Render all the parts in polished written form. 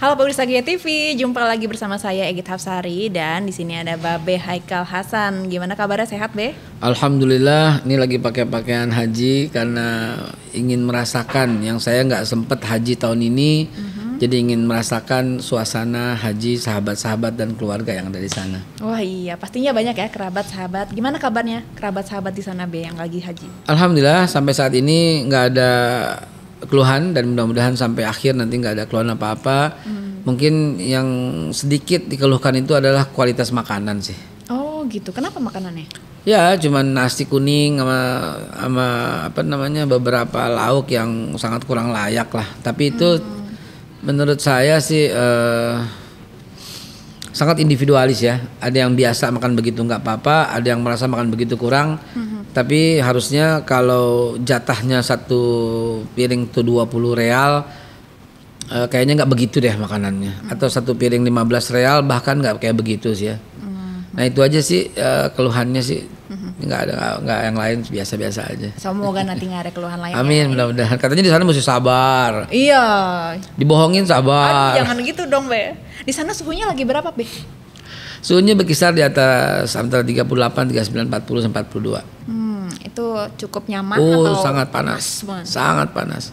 Halo pemirsa Gia TV, jumpa lagi bersama saya Egit Hafsari dan di sini ada Babe Haikal Hasan. Gimana kabarnya, sehat Be? Alhamdulillah, ini lagi pakai pakaian haji karena ingin merasakan yang saya nggak sempet haji tahun ini. Jadi ingin merasakan suasana haji sahabat-sahabat dan keluarga yang ada di sana. Wah iya, pastinya banyak ya kerabat sahabat. Gimana kabarnya kerabat sahabat di sana Be yang lagi haji? Alhamdulillah sampai saat ini nggak ada keluhan dan mudah-mudahan sampai akhir nanti nggak ada keluhan apa-apa. Mungkin yang sedikit dikeluhkan itu adalah kualitas makanan sih. Oh gitu, kenapa makanannya? Ya cuman nasi kuning sama apa namanya beberapa lauk yang sangat kurang layak lah. Tapi itu menurut saya sih sangat individualis ya. Ada yang biasa makan begitu nggak apa-apa, ada yang merasa makan begitu kurang. Tapi harusnya kalau jatahnya satu piring itu 20 real, kayaknya nggak begitu deh makanannya. Atau satu piring 15 real bahkan nggak kayak begitu sih ya. Nah itu aja sih keluhannya sih. Nggak yang lain biasa-biasa aja. Semoga nanti nggak ada keluhan lain. Amin, mudah-mudahan. Katanya di sana mesti sabar. Iya. Dibohongin sabar. Aduh, jangan gitu dong Be. Di sana suhunya lagi berapa Be? Suhunya berkisar di atas antara 38, 39, 40 sampai 42. Itu cukup nyaman Oh, atau sangat panas. banget? Sangat panas.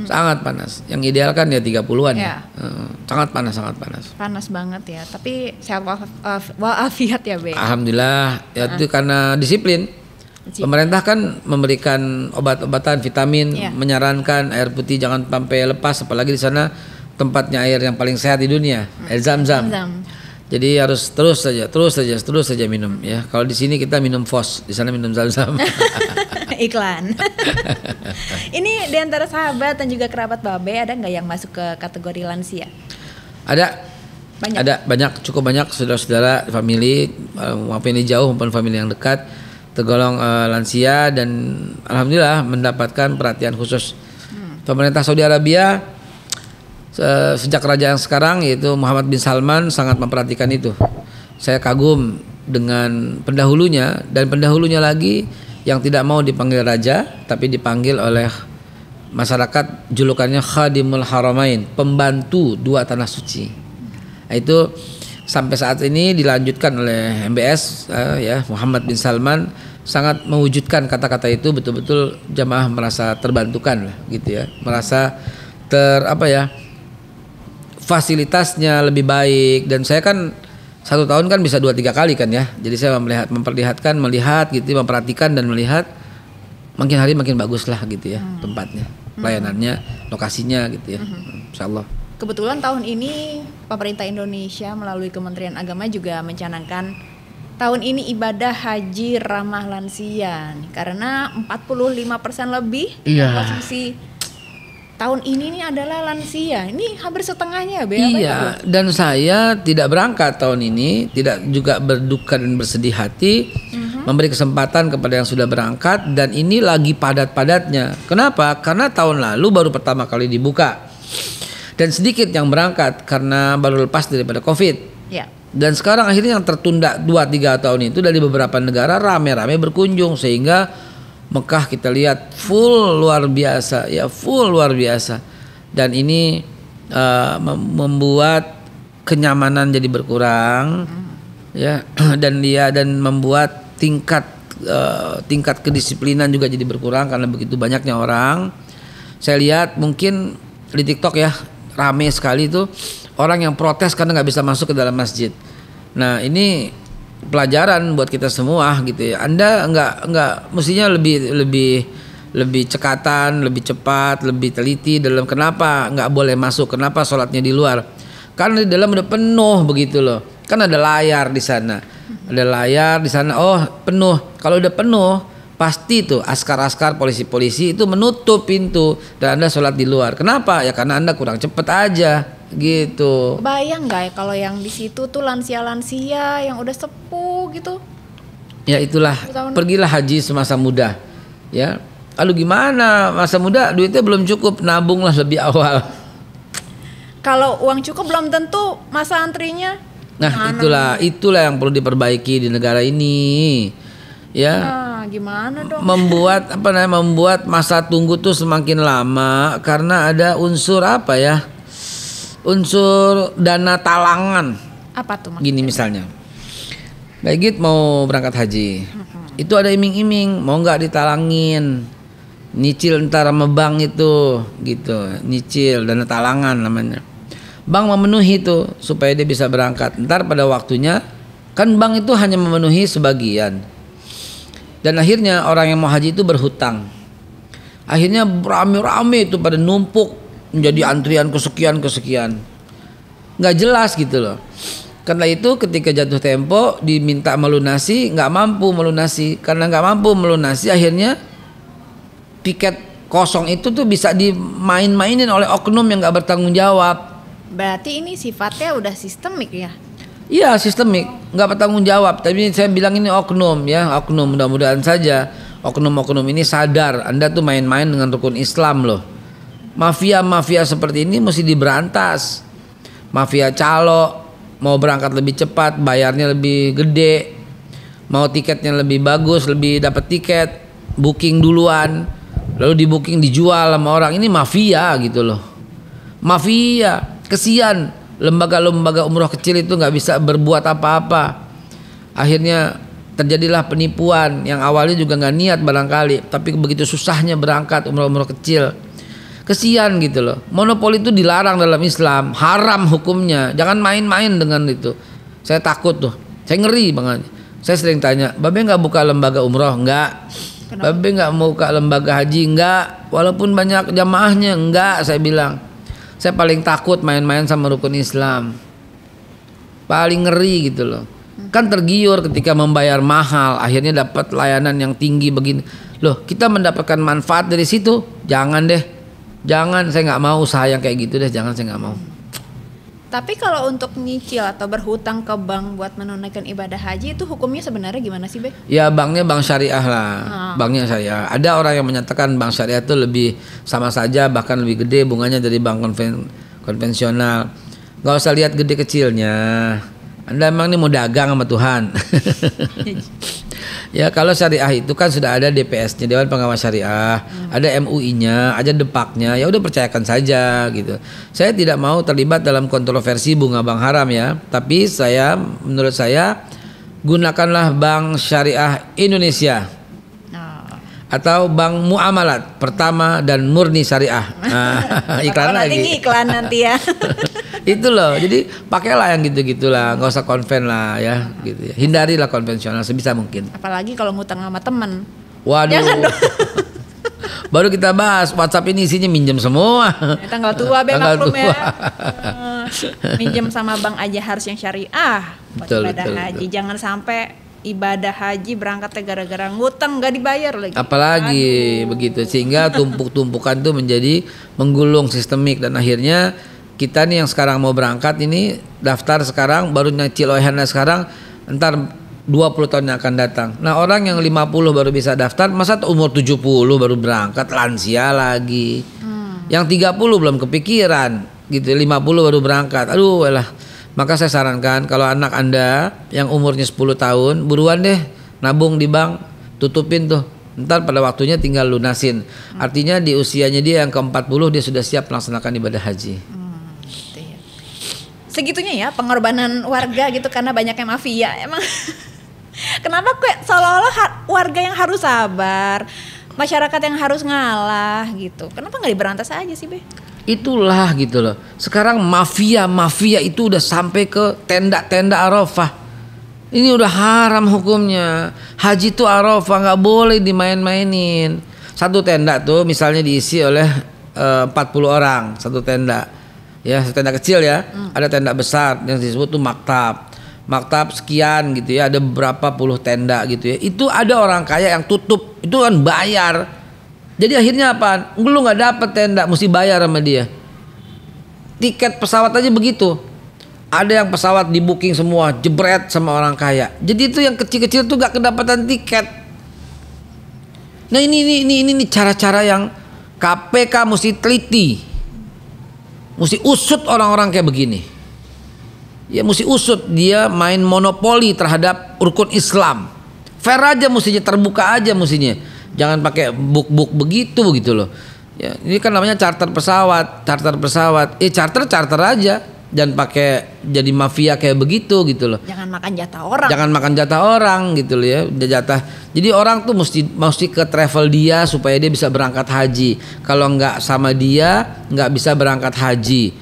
Sangat panas. Yang ideal kan ya 30-an Ya. Sangat panas, sangat panas. Panas banget ya, tapi sehat walafiat ya Be. Alhamdulillah, ya itu karena disiplin. Pemerintah kan memberikan obat-obatan, vitamin, Ya. menyarankan air putih jangan sampai lepas, apalagi di sana tempatnya air yang paling sehat di dunia, air zam-zam. Jadi harus terus saja minum ya. Kalau di sini kita minum FOS, di sana minum zam-zam. Iklan. Ini di antara sahabat dan juga kerabat Babe ada nggak yang masuk ke kategori lansia? Ada banyak, cukup banyak saudara-saudara, family, maupun ini jauh maupun family yang dekat tergolong lansia dan alhamdulillah mendapatkan perhatian khusus. Pemerintah Saudi Arabia sejak raja yang sekarang yaitu Muhammad bin Salman sangat memperhatikan itu. Saya kagum dengan pendahulunya dan pendahulunya lagi yang tidak mau dipanggil raja tapi dipanggil oleh masyarakat julukannya Khadimul Haramain, pembantu dua tanah suci. Nah, itu sampai saat ini dilanjutkan oleh MBS ya Muhammad bin Salman sangat mewujudkan kata-kata itu, betul-betul jamaah merasa terbantukan lah gitu ya, merasa fasilitasnya lebih baik. Dan saya kan 1 tahun kan bisa 2-3 kali kan ya. Jadi saya melihat gitu, memperhatikan dan melihat makin hari makin bagus lah gitu ya tempatnya, pelayanannya, lokasinya gitu ya. Insyaallah. Kebetulan tahun ini pemerintah Indonesia melalui Kementerian Agama juga mencanangkan tahun ini ibadah haji ramah lansia karena 45% lebih posisi tahun ini adalah lansia. Ini hampir setengahnya Be. Iya, dan saya tidak berangkat tahun ini, tidak juga berduka dan bersedih hati, memberi kesempatan kepada yang sudah berangkat dan ini lagi padat-padatnya. Kenapa? Karena tahun lalu baru pertama kali dibuka. Dan sedikit yang berangkat karena baru lepas daripada Covid. Ya. Dan sekarang akhirnya yang tertunda 2-3 tahun itu dari beberapa negara rame-rame berkunjung sehingga Mekah kita lihat full luar biasa ya, full luar biasa. Dan ini membuat kenyamanan jadi berkurang ya, dan membuat tingkat kedisiplinan juga jadi berkurang karena begitu banyaknya orang. Saya lihat mungkin di TikTok ya rame sekali itu orang yang protes karena nggak bisa masuk ke dalam masjid. Nah ini pelajaran buat kita semua gitu ya. Anda nggak mestinya lebih cekatan, lebih cepat, lebih teliti dalam kenapa nggak boleh masuk, kenapa sholatnya di luar. Karena di dalam udah penuh begitu loh. Kan ada layar di sana. Ada layar di sana. Oh, penuh. Kalau udah penuh, pasti tuh askar-askar, polisi-polisi itu menutup pintu dan Anda sholat di luar. Kenapa? Ya karena Anda kurang cepet aja. Gitu. Bayang nggak ya kalau yang di situ tuh lansia-lansia yang udah sepuh gitu? Ya itulah, pergilah haji semasa muda, ya. Lalu gimana masa muda duitnya belum cukup, nabunglah lebih awal. Kalau uang cukup belum tentu masa antrinya. Nah itulah yang perlu diperbaiki di negara ini, ya. Nah, gimana dong? Membuat masa tunggu tuh semakin lama karena ada unsur unsur dana talangan. Apa tuh Gini misalnya, Mbak Git mau berangkat haji, itu ada iming-iming, mau nggak ditalangin, nyicil ntar sama bank itu, gitu, nyicil dana talangan namanya. Bank memenuhi itu supaya dia bisa berangkat. Ntar pada waktunya, kan bank itu hanya memenuhi sebagian. Dan akhirnya orang yang mau haji itu berhutang. Akhirnya rame-rame itu pada numpuk menjadi antrian kesekian. Nggak jelas gitu loh. Karena itu ketika jatuh tempo diminta melunasi, nggak mampu melunasi. Karena nggak mampu melunasi, akhirnya tiket kosong itu tuh bisa dimain-mainin oleh oknum yang nggak bertanggung jawab. Berarti ini sifatnya udah sistemik ya? Iya, sistemik, nggak bertanggung jawab. Tapi saya bilang ini oknum ya, oknum. Mudah-mudahan saja oknum-oknum ini sadar Anda tuh main-main dengan rukun Islam loh. Mafia-mafia seperti ini mesti diberantas. Mafia calo, mau berangkat lebih cepat, bayarnya lebih gede, mau tiketnya lebih bagus, lebih dapat tiket, booking duluan, lalu di booking dijual sama orang. Ini mafia gitu loh. Mafia, kesian. Lembaga-lembaga umroh kecil itu nggak bisa berbuat apa-apa. Akhirnya terjadilah penipuan yang awalnya juga nggak niat barangkali, tapi begitu susahnya berangkat umroh-umroh kecil. Kesian gitu loh. Monopoli itu dilarang dalam Islam, haram hukumnya. Jangan main-main dengan itu. Saya takut tuh. Saya ngeri banget. Saya sering tanya, Babe nggak buka lembaga umroh? Enggak. Babe nggak mau buka lembaga haji? Enggak. Walaupun banyak jamaahnya? Enggak, saya bilang. Saya paling takut main-main sama rukun Islam. Paling ngeri gitu loh. Kan tergiur ketika membayar mahal, akhirnya dapat layanan yang tinggi begini. Loh, kita mendapatkan manfaat dari situ? Jangan deh. Jangan, saya nggak mau usaha yang kayak gitu deh. Jangan, saya nggak mau. Tapi kalau untuk nyicil atau berhutang ke bank buat menunaikan ibadah haji itu hukumnya sebenarnya gimana sih, Be? Ya banknya bank syariah lah. Banknya syariah. Ada orang yang menyatakan bank syariah itu lebih sama saja, bahkan lebih gede bunganya dari bank konvensional. Gak usah lihat gede kecilnya. Anda emang ini mau dagang sama Tuhan. Ya kalau syariah itu kan sudah ada DPS-nya, Dewan Pengawas Syariah, ada MUI-nya, ada depaknya, ya udah percayakan saja gitu. Saya tidak mau terlibat dalam kontroversi bunga bank haram ya, tapi menurut saya gunakanlah Bank Syariah Indonesia atau Bank Muamalat Pertama dan Murni Syariah. Iklan lagi. Iklan nanti ya. Itu loh, jadi pakailah yang gitu-gitulah, nggak usah konven lah ya, gitu ya. Hindarilah konvensional sebisa mungkin. Apalagi kalau ngutang sama temen. Waduh. Jangan dong. Baru kita bahas WhatsApp ini isinya minjem semua. Tanggal tua maklum ya. Minjem sama bank aja harus yang syariah buat ibadah haji. Jangan sampai ibadah haji berangkatnya gara-gara ngutang nggak dibayar lagi. Apalagi begitu, sehingga tumpuk-tumpukan tuh menjadi menggulung sistemik dan akhirnya kita nih yang sekarang mau berangkat ini daftar sekarang baru nyicil oehannya sekarang, entar 20 tahun yang akan datang. Nah orang yang 50 baru bisa daftar, masa umur 70 baru berangkat, lansia lagi. Yang 30 belum kepikiran gitu, 50 baru berangkat. Aduh lah. Maka saya sarankan kalau anak Anda yang umurnya 10 tahun, buruan deh nabung di bank, tutupin tuh. Ntar pada waktunya tinggal lunasin. Artinya di usianya dia yang ke-40 dia sudah siap melaksanakan ibadah haji. Segitunya ya pengorbanan warga gitu karena banyaknya mafia. Emang kenapa kok seolah-olah warga yang harus sabar, masyarakat yang harus ngalah gitu? Kenapa nggak diberantas aja sih, Be? Itulah gitu loh. Sekarang mafia itu udah sampai ke tenda-tenda Arafah. Ini udah haram hukumnya. Haji itu Arafah, nggak boleh dimain-mainin. Satu tenda tuh misalnya diisi oleh 40 orang satu tenda. Ya, tenda kecil ya, ada tenda besar yang disebut tuh maktab sekian gitu ya, ada berapa puluh tenda gitu ya. Itu ada orang kaya yang tutup, itu kan bayar. Jadi akhirnya apa? Lu nggak dapet tenda, mesti bayar sama dia. Tiket pesawat aja begitu. Ada yang pesawat di booking semua, jebret sama orang kaya. Jadi itu yang kecil-kecil tuh nggak kedapatan tiket. Nah ini cara-cara yang KPK mesti teliti. Mesti usut orang-orang kayak begini. Ya mesti usut, dia main monopoli terhadap rukun Islam. Fair aja mestinya, terbuka aja mestinya. Jangan pakai buk-buk begitu loh. Ya, ini kan namanya charter pesawat. Charter aja. Jangan pakai jadi mafia kayak begitu gitu loh. Jangan makan jatah orang. Jangan makan jatah orang gitu loh ya. Jatah. Jadi orang tuh mesti ke travel dia supaya dia bisa berangkat haji. Kalau nggak sama dia nggak bisa berangkat haji.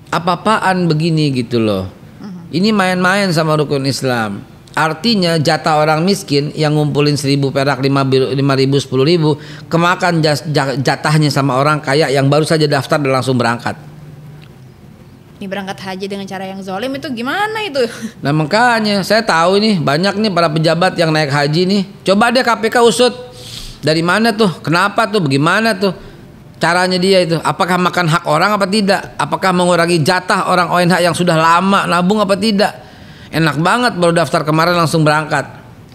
Apa-apaan begini gitu loh. Ini main-main sama rukun Islam. Artinya jatah orang miskin yang ngumpulin 1.000 perak, 5.000, 10.000 kemakan jatahnya sama orang kaya yang baru saja daftar dan langsung berangkat. Ini berangkat haji dengan cara yang zalim itu gimana itu? Nah makanya saya tahu nih banyak nih para pejabat yang naik haji nih. Coba deh KPK usut dari mana tuh, kenapa tuh, bagaimana tuh caranya dia itu. Apakah makan hak orang apa tidak? Apakah mengurangi jatah orang ONH yang sudah lama nabung apa tidak? Enak banget baru daftar kemarin langsung berangkat.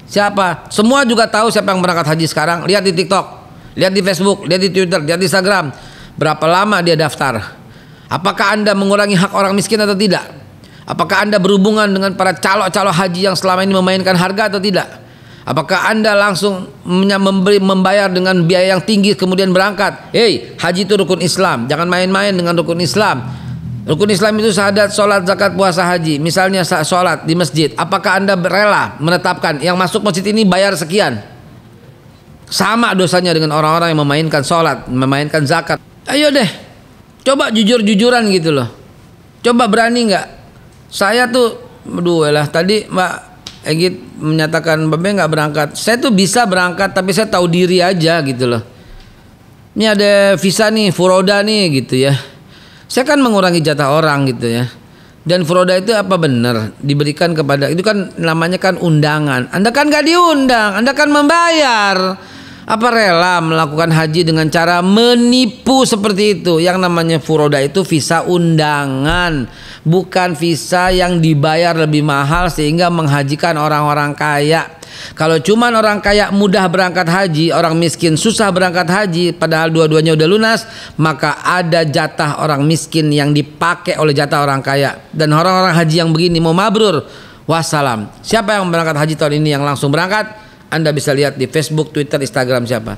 Siapa? Semua juga tahu siapa yang berangkat haji sekarang. Lihat di TikTok, lihat di Facebook, lihat di Twitter, lihat di Instagram. Berapa lama dia daftar? Apakah Anda mengurangi hak orang miskin atau tidak? Apakah Anda berhubungan dengan para calo-calo haji yang selama ini memainkan harga atau tidak? Apakah Anda langsung membayar dengan biaya yang tinggi kemudian berangkat? Haji itu rukun Islam. Jangan main-main dengan rukun Islam. Rukun Islam itu syahadat, sholat, zakat, puasa, haji. Misalnya sholat di masjid. Apakah Anda rela menetapkan yang masuk masjid ini bayar sekian? Sama dosanya dengan orang-orang yang memainkan sholat, memainkan zakat. Ayo deh. Coba jujur-jujuran gitu loh. Coba berani nggak? Saya tuh, tadi Mbak Egit menyatakan Mbak nggak berangkat. Saya tuh bisa berangkat tapi saya tahu diri aja gitu loh. Ini ada visa nih, furoda nih gitu ya. Saya kan mengurangi jatah orang gitu ya. Dan furoda itu apa benar diberikan kepada, itu kan namanya kan undangan. Anda kan nggak diundang, Anda kan membayar. Apa rela melakukan haji dengan cara menipu seperti itu? Yang namanya furoda itu visa undangan, bukan visa yang dibayar lebih mahal sehingga menghajikan orang-orang kaya. Kalau cuman orang kaya mudah berangkat haji, orang miskin susah berangkat haji, padahal dua-duanya udah lunas, maka ada jatah orang miskin yang dipakai oleh jatah orang kaya. Dan orang-orang haji yang begini mau mabrur, wassalam. Siapa yang berangkat haji tahun ini yang langsung berangkat? Anda bisa lihat di Facebook, Twitter, Instagram siapa.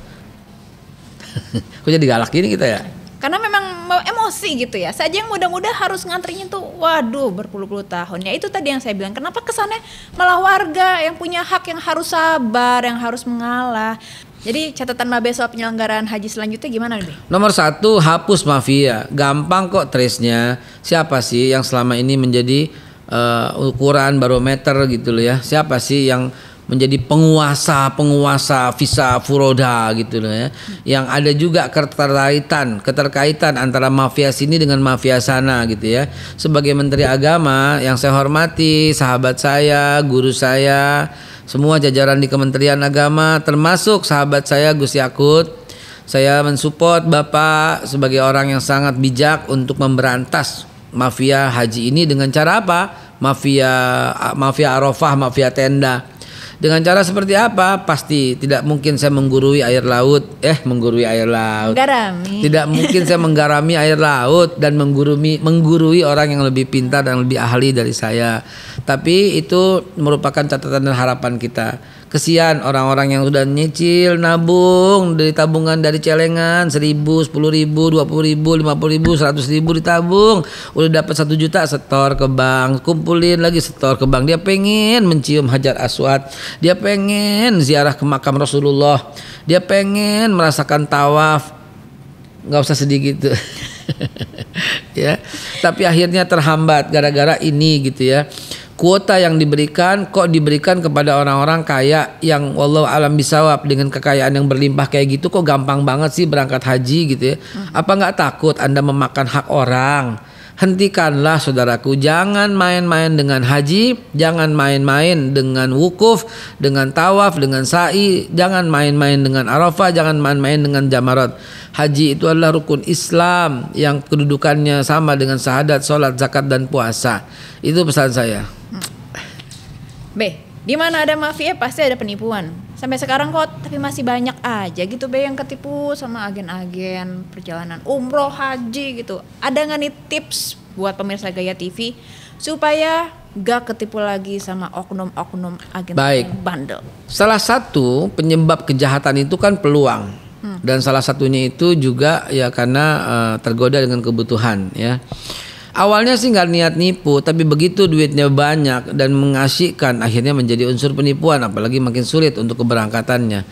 Kok jadi galak gini kita ya? Karena memang emosi gitu ya. Saja yang muda-muda harus ngantrinya tuh waduh berpuluh-puluh tahun. Ya itu tadi yang saya bilang. Kenapa kesannya malah warga yang punya hak yang harus sabar, yang harus mengalah. Jadi catatan Mabes soal penyelenggaraan haji selanjutnya gimana nih? Nomor 1, hapus mafia. Gampang kok trace-nya. Siapa sih yang selama ini menjadi ukuran barometer gitu loh ya? Siapa sih yang menjadi penguasa visa furoda gitu loh ya. Yang ada juga keterkaitan antara mafia sini dengan mafia sana gitu ya. Sebagai Menteri Agama yang saya hormati, sahabat saya, guru saya, semua jajaran di Kementerian Agama, termasuk sahabat saya Gus Yakut, saya mensupport Bapak sebagai orang yang sangat bijak untuk memberantas mafia haji ini dengan cara apa? Mafia Arafah, mafia tenda. Dengan cara seperti apa? Pasti tidak mungkin saya menggurui air laut. Menggarami. Tidak mungkin saya menggarami air laut dan menggurui orang yang lebih pintar dan lebih ahli dari saya. Tapi itu merupakan catatan dan harapan kita. Kesian orang-orang yang udah nyicil, nabung dari tabungan dari celengan 1.000, 10.000, 20.000, 50.000, 100.000 ditabung, udah dapat 1 juta setor ke bank, kumpulin lagi setor ke bank. Dia pengen mencium Hajar Aswad, dia pengen ziarah ke makam Rasulullah, dia pengen merasakan tawaf. Nggak usah sedih gitu. Ya, tapi akhirnya terhambat gara-gara ini gitu ya. Kuota yang diberikan kepada orang-orang kaya yang wallahu alam bisawab, dengan kekayaan yang berlimpah kayak gitu kok gampang banget sih berangkat haji gitu ya. Apa nggak takut Anda memakan hak orang? Hentikanlah saudaraku, jangan main-main dengan haji, jangan main-main dengan wukuf, dengan tawaf, dengan sa'i, jangan main-main dengan Arafah, jangan main-main dengan jamarat. Haji itu adalah rukun Islam yang kedudukannya sama dengan syahadat, sholat, zakat, dan puasa. Itu pesan saya. Di mana ada mafia pasti ada penipuan. Sampai sekarang kok tapi masih banyak aja gitu yang ketipu sama agen-agen perjalanan umroh, haji gitu. Ada nggak nih tips buat pemirsa Gaya TV supaya gak ketipu lagi sama oknum-oknum agen bandel? Salah satu penyebab kejahatan itu kan peluang. Dan salah satunya itu juga ya karena tergoda dengan kebutuhan ya. Awalnya sih nggak niat nipu, tapi begitu duitnya banyak dan mengasyikkan, akhirnya menjadi unsur penipuan, apalagi makin sulit untuk keberangkatannya.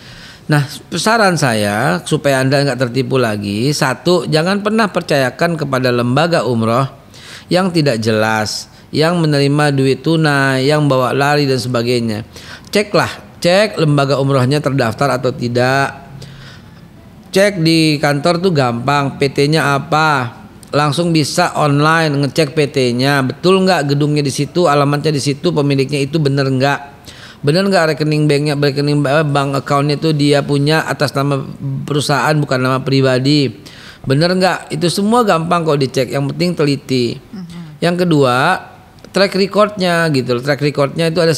Nah, saran saya supaya Anda nggak tertipu lagi, satu, jangan pernah percayakan kepada lembaga umroh yang tidak jelas, yang menerima duit tunai, yang bawa lari dan sebagainya. Cek lembaga umrohnya terdaftar atau tidak. Cek di kantor tuh gampang, PT-nya apa, langsung bisa online ngecek PT-nya, betul nggak gedungnya di situ, alamatnya di situ, pemiliknya itu bener nggak rekening banknya, bank accountnya itu dia punya atas nama perusahaan bukan nama pribadi, bener nggak, itu semua gampang kok dicek, yang penting teliti. Yang kedua, track recordnya gitu, track recordnya itu ada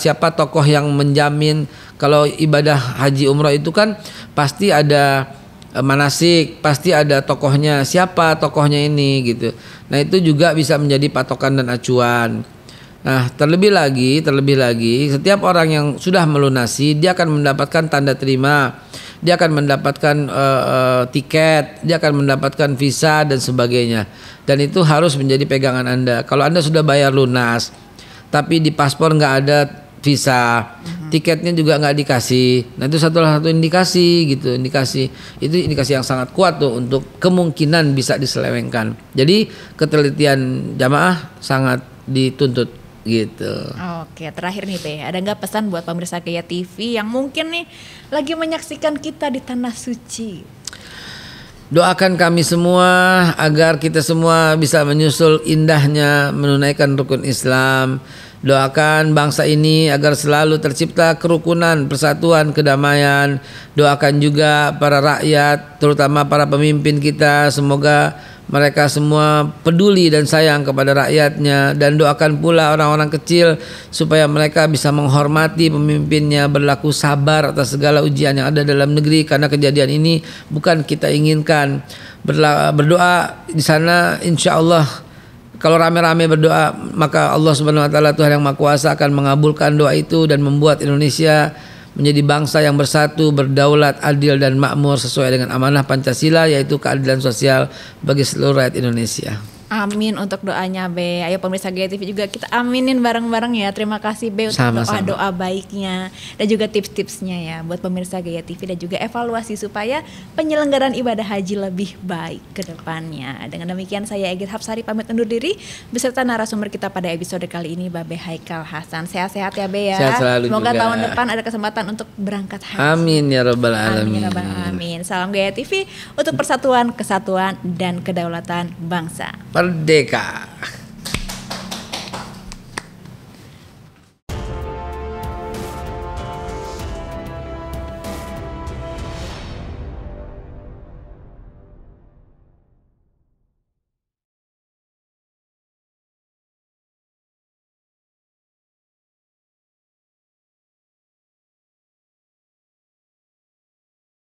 siapa tokoh yang menjamin. Kalau ibadah haji umroh itu kan pasti ada manasik, pasti ada tokohnya, siapa tokohnya ini gitu. Nah, itu juga bisa menjadi patokan dan acuan. Nah, terlebih lagi setiap orang yang sudah melunasi, dia akan mendapatkan tanda terima, dia akan mendapatkan tiket, dia akan mendapatkan visa dan sebagainya. Dan itu harus menjadi pegangan Anda. Kalau Anda sudah bayar lunas tapi di paspor nggak ada visa, tiketnya juga nggak dikasih. Nah, itu satu indikasi gitu, indikasi yang sangat kuat tuh untuk kemungkinan bisa diselewengkan. Jadi ketelitian jamaah sangat dituntut gitu. Oke, terakhir nih Be, ada nggak pesan buat pemirsa Gaya TV yang mungkin nih lagi menyaksikan kita di tanah suci? Doakan kami semua agar kita semua bisa menyusul indahnya menunaikan rukun Islam. Doakan bangsa ini agar selalu tercipta kerukunan, persatuan, kedamaian. Doakan juga para rakyat, terutama para pemimpin kita, semoga mereka semua peduli dan sayang kepada rakyatnya. Dan doakan pula orang-orang kecil supaya mereka bisa menghormati pemimpinnya, berlaku sabar atas segala ujian yang ada dalam negeri, karena kejadian ini bukan kita inginkan. Berdoa di sana, insya Allah kalau rame-rame berdoa, maka Allah Subhanahu wa taala, Tuhan yang Maha Kuasa, akan mengabulkan doa itu dan membuat Indonesia menjadi bangsa yang bersatu, berdaulat, adil dan makmur sesuai dengan amanah Pancasila, yaitu keadilan sosial bagi seluruh rakyat Indonesia. Amin untuk doanya Be. Ayo pemirsa Gaya TV juga kita aminin bareng-bareng ya. Terima kasih Be untuk doa-doa baiknya dan juga tips-tipsnya ya buat pemirsa Gaya TV, dan juga evaluasi supaya penyelenggaraan ibadah haji lebih baik ke depannya. Dengan demikian saya Egit Hapsari pamit undur diri beserta narasumber kita pada episode kali ini, Babe Haikal Hasan. Sehat-sehat ya Be ya. Sehat selalu. Semoga juga tahun depan ada kesempatan untuk berangkat haji. Amin ya rabbal alamin. Amin ya rabbal alamin. Salam Gaya TV untuk persatuan, kesatuan dan kedaulatan bangsa. Merdeka.